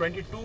22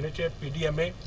NHA PDMA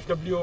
FWO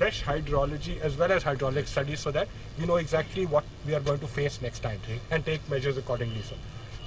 fresh hydrology as well as hydraulic studies, so that we know exactly what we are going to face next time and take measures accordingly sir.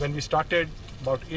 when we started. About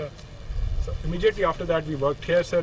sir. So immediately after that we worked here sir.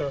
sir.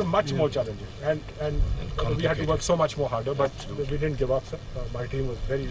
So much more challenging and we had to work so much more harder, but we didn't give up sir. My team was very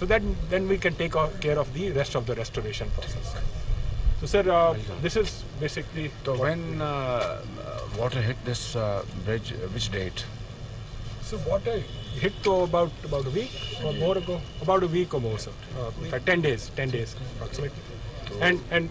so that then we can take care of the rest of the restoration process. So sir, this is basically. So when water hit this bridge, which date? So water hit to about a week or more ago, about a week or more sir. In fact 10 days approximately. And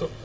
So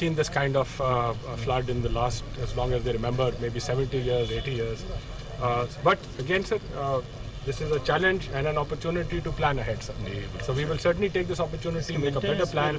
seen this kind of flood in the last, as long as they remember, maybe 70 years, 80 years. But again sir, this is a challenge and an opportunity to plan ahead sir. So we will certainly take this opportunity, make a better plan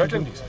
Certainly sir,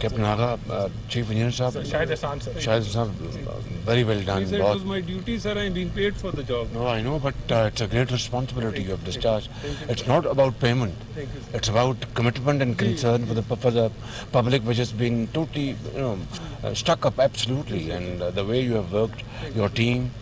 Captain Agha, Chief Engineer Sahab. Shahid Ehsan sir. Shahid Sahab, very well done. He said it was my duty sir, I'm being paid for the job. No, I know, but it's a great responsibility you have discharged. It's not about payment. It's about commitment and concern for the public, which has been totally stuck up absolutely. And the way you have worked, your team.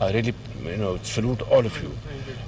I really salute all of you.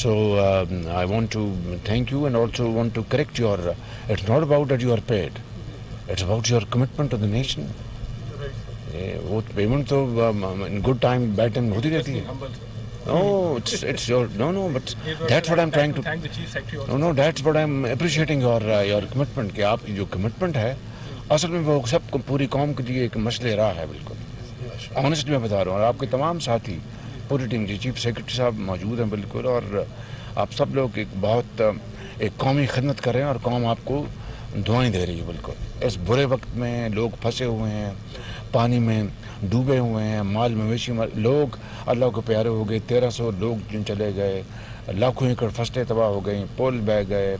So I want to thank you and also want to correct it's not about that you are paid, it's about your commitment to the nation. وہ payment تو good time bed time ہوتی رہتی ہے. No, it's your no, but that's what I'm trying to. Thank the Chief Secretary also. No, that's what I'm appreciating your commitment. کہ آپ کی جو commitment ہے اصل میں وہ سب کو پوری قوم کے لیے ایک مشعل راہ ہے. بالکل آنیسٹلی میں بتا رہا ہوں. اور آپ کے تمام ساتھی پوری ٹیم جی چیف سیکرٹری صاحب موجود ہیں بالکل, اور آپ سب لوگ ایک بہت ایک قومی خدمت کر رہے ہیں, اور قوم آپ کو دعائیں دے رہی ہے. بالکل اس برے وقت میں لوگ پھنسے ہوئے ہیں, پانی میں ڈوبے ہوئے ہیں, مال مویشی لوگ اللہ کو پیارے ہو گئے, 1300 لوگ چلے گئے, لاکھوں ایکڑ فصلیں تباہ ہو گئیں, پول بہہ گئے,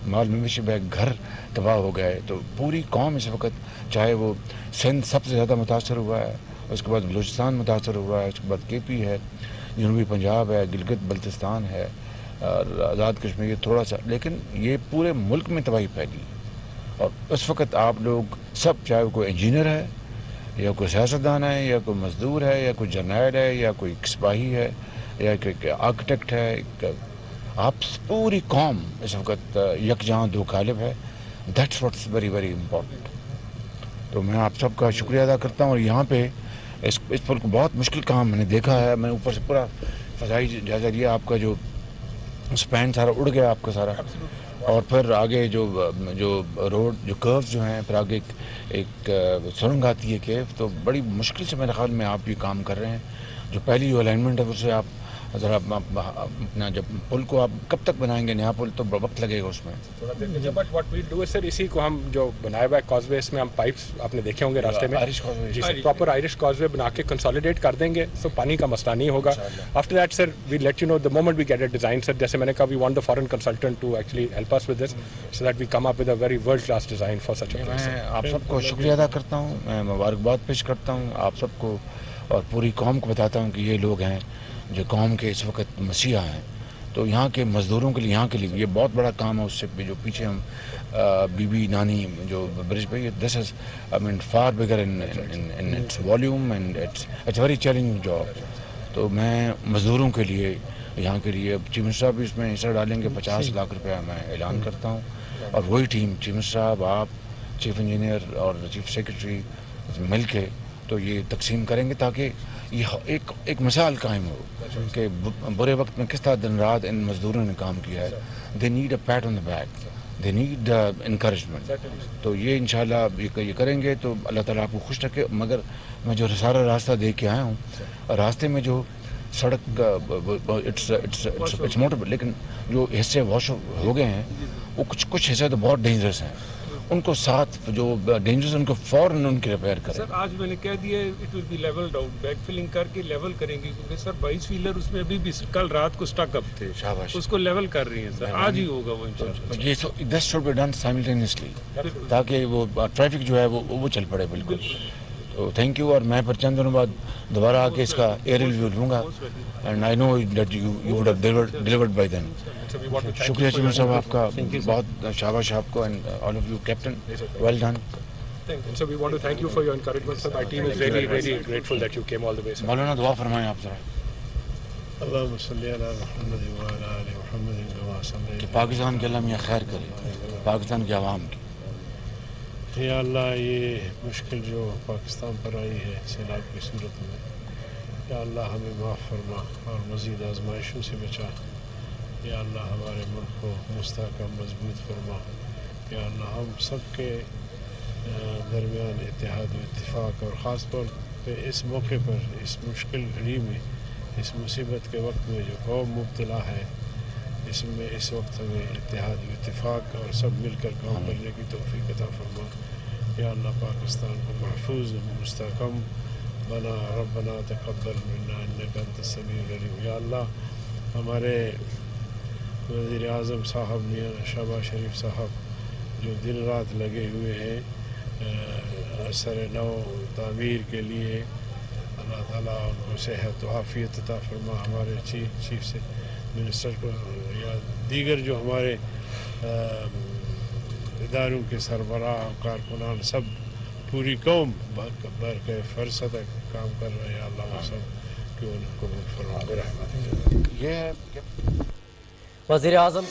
مال مویشی بہہ, گھر تباہ ہو گئے. تو پوری قوم اس وقت, چاہے وہ سندھ سب سے زیادہ متاثر ہوا ہے, اس کے بعد بلوچستان متاثر ہوا ہے, اس کے بعد کے پی ہے, جنوبی پنجاب ہے, گلگت بلتستان ہے, اور آزاد کشمیر تھوڑا سا, لیکن یہ پورے ملک میں تباہی پھیلی. اور اس وقت آپ لوگ سب, چاہے وہ کوئی انجینئر ہے یا کوئی سیاستدان ہے یا کوئی مزدور ہے یا کوئی جرنیل ہے یا کوئی سپاہی ہے یا کوئی آرکیٹیکٹ ہے, آپ پوری قوم اس وقت یکجاں دو قالب ہے. That's what's very very important. تو میں آپ سب کا شکریہ ادا کرتا ہوں. اور یہاں پہ اس پل کو بہت مشکل کام میں نے دیکھا ہے. میں اوپر سے پورا فضائی جائزہ لیا, آپ کا جو اسپین سارا اڑ گیا آپ کا سارا, اور پھر آگے جو روڈ جو کروز جو ہیں, پھر آگے ایک سرنگ آتی ہے کیف. تو بڑی مشکل سے میرے خیال میں آپ یہ کام کر رہے ہیں. جو پہلی جو الائنمنٹ ہے اسے آپ ذرا اپنا, جب پل کو آپ کب تک بنائیں گے نیا پل, تو وقت لگے گا اس میں. But what we do is sir, اسی کو ہم جو بنایا ہوا ہے کاز وے, اس میں ہم پائپس آپ نے دیکھے ہوں گے راستے میں, آئرش causeway. جی سر, پراپر آئرش کاز وے بنا کے کنسالیڈیٹ کر دیں گے, تو پانی کا مسئلہ نہیں ہوگا. After that sir we let you know the moment we get a design. Sir جیسے میں نے کہا, we want the foreign consultant to actually help us with this, so that we come up with a very world class design for such a place. میں آپ سب کو شکریہ ادا کرتا ہوں, میں مبارکباد پیش کرتا ہوں آپ سب کو, اور پوری قوم کو بتاتا ہوں کہ یہ لوگ ہیں جو قوم کے اس وقت مسیحا ہیں. تو یہاں کے مزدوروں کے لیے, یہاں کے لیے یہ بہت بڑا کام ہے. اس سے جو پیچھے ہم بی بی نانی جو برج پہ, this is I mean far bigger in its volume and it's very challenging job. تو میں مزدوروں کے لیے, یہاں کے لیے چیف منسٹر صاحب بھی اس میں حصہ ڈالیں گے. 50 لاکھ روپیہ میں اعلان کرتا ہوں, اور وہی ٹیم چیف منسٹر صاحب, آپ, چیف انجینئر اور چیف سیکرٹری مل کے تو یہ تقسیم کریں گے, تاکہ یہ ایک مثال قائم ہو کہ برے وقت میں کس طرح دن رات ان مزدوروں نے کام کیا ہے. They need a pat on the back, they need encouragement. تو یہ انشاءاللہ یہ کریں گے تو اللہ تعالیٰ آپ کو خوش رکھے. مگر میں جو سارا راستہ دیکھ کے آیا ہوں, راستے میں جو سڑک اٹس موٹر, لیکن جو حصے واش ہو گئے ہیں وہ کچھ حصے تو بہت ڈینجرس ہیں. ان کو ساتھ جو ڈینجرس ان کو فوراً ان کی ریپیئر کریں. سر آج میں نے کہہ دیا it will be levelled out, back filling کر کے لیول کریں گے, کیونکہ سر 22 ویلر اس میں ابھی بھی کل رات کو سٹک اپ تھے, شاباش. اس کو لیول کر رہی ہیں سر, آج ہی ہوگا وہ انشاءاللہ. یہ this should be done simultaneously, تاکہ وہ ٹریفک جو ہے وہ چل پڑے. بالکل. تو تھینک یو. اور میں پھر چند دنوں بعد دوبارہ آ کے اس کا ایئر ریویو لوں گا, and I know that you would have delivered by then. شکریہ چیمن صاحب آپ کا, بہت شاباش آپ کو, and all of you captain, well done. So we want to thank you for your encouragement, sir. My team is really, really grateful that you came all the way, sir. مولانا دعا فرمائیں آپ ذرا, اللهم صل على محمد وعلى آل محمد كما صليت. کہ پاکستان کے اللہ میاں خیر کرے, پاکستان کے عوام کی. یا اللہ, یہ مشکل جو پاکستان پر آئی ہے سیلاب کی صورت میں, یا اللہ ہمیں معاف فرما اور مزید آزمائشوں سے بچا. یا اللہ ہمارے ملک کو مستحکم مضبوط فرما. یا اللہ ہم سب کے درمیان اتحاد و اتفاق, اور خاص طور پہ اس موقع پر, اس مشکل گھڑی میں, اس مصیبت کے وقت میں جو قوم مبتلا ہے, اس میں اس وقت ہمیں اتحاد و اتفاق اور سب مل کر کام کرنے کی توفیق عطا فرما. یا اللہ پاکستان کو محفوظ مستحکم بنا. ربنا تقبل منا انک انت السمیع العلیم. یا اللہ ہمارے وزیر اعظم صاحب میاں شہباز شریف صاحب جو دن رات لگے ہوئے ہیں اثر نو تعمیر کے لیے, اللہ تعالیٰ ان کو صحت و عافیت عطا فرما. ہمارے چیف سے منسٹر کو یا دیگر جو ہمارے اداروں کے سربراہ کارکنان, سب پوری قوم برکہ فرصت کام کر رہے ہیں. اللہ وہ سب کہ ان کو فرما. وزیر اعظم